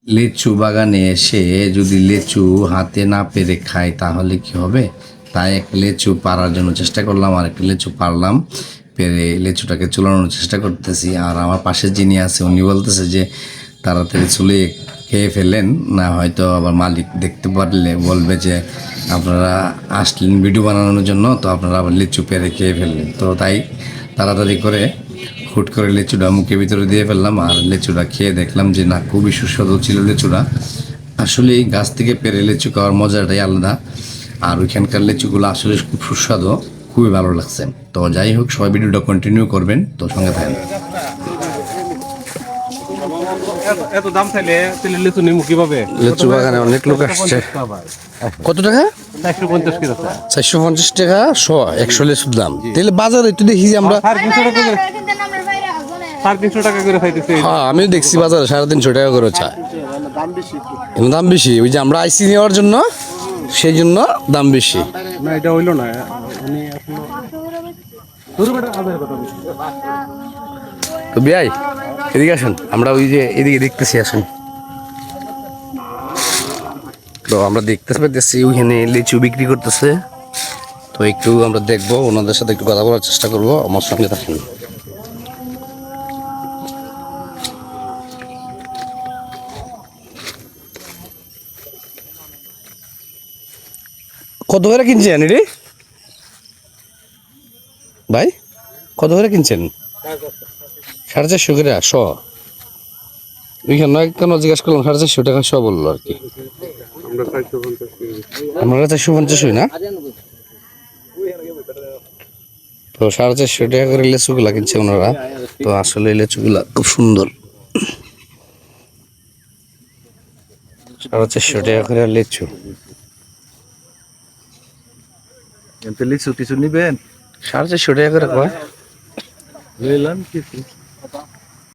লিচু বাগানে এসে যদি লিচু হাতে না পেরে খাই তাহলে কি হবে? তাই এক লিচু পাড়ার জন্য চেষ্টা করলাম, আর একটা লিচু পারলাম, পেরে লিচুটাকে চুলানোর চেষ্টা করতেছি। আর আমার পাশে যিনি আছে উনি বলতেছে যে তাড়াতাড়ি চুলে খেয়ে ফেলেন, না হয়তো আবার মালিক দেখতে পারলে বলবে যে আপনারা আসলেন ভিডিও বানানোর জন্য, তো আপনারা আবার লিচু পেরে খেয়ে ফেললেন। তো তাই তাড়াতাড়ি করে হুট করে লিচুটা মুখের ভিতরে দিয়ে ফেললাম, আর লিচুটা খেয়ে দেখলাম যে না, খুবই সুস্বাদু ছিল লিচুটা। আসলে এই গাছ থেকে পেরে লিচু খাওয়ার মজাটাই আলাদা, আর ওইখানকার লিচুগুলো আসলে খুব সুস্বাদু, খুবই ভালো লাগছে। তো যাই হোক, সবাই ভিডিওটা কন্টিনিউ করবেন, তো সঙ্গে থাকেন। এত দাম চাইলে তাহলে লিচু নিমু কিভাবে? লিচু বাগানে অনেক লোক আসছে। কত টাকা? 450 কেজি। 450 টাকা 100 লিচুর দাম। তাহলে বাজারে একটু দেখি যে আমরা 350 টাকা করে খাইতেছে। হ্যাঁ, আমিও দেখছি বাজারে 350 টাকা করে চা। দাম বেশি, ওই যে আমরা আইসি নেওয়ার জন্য, সেই জন্য দাম বেশি। না এটা হইলো না, উনি আসলে তো বিয়াই এদিকে আসেন, আমরা ওই যে এদিকে দেখতেছি, আসেন। তো আমরা দেখতে পেতেছি ওইখানে লিচু বিক্রি করতেছে, তো একটু আমরা দেখবো, ওনাদের সাথে একটু কথা বলার চেষ্টা করবো, আমার সঙ্গে থাকেন। কত করে কিনছেন এটি ভাই? কত করে কিনছেন? 450 করে 100। ওইখানে কেন জিজ্ঞাসা করলাম, 450 টাকা 100 বললো আর কি। আমরা 450 হই না, তো 450 টাকা করে লেচুগুলা কিনছে ওনারা। তো আসলে লেচুগুলা খুব সুন্দর। 450 টাকা করে লেচু। লিচু কিছু নিবেন? 450 টাকা করে কয়। নিলাম কিছু।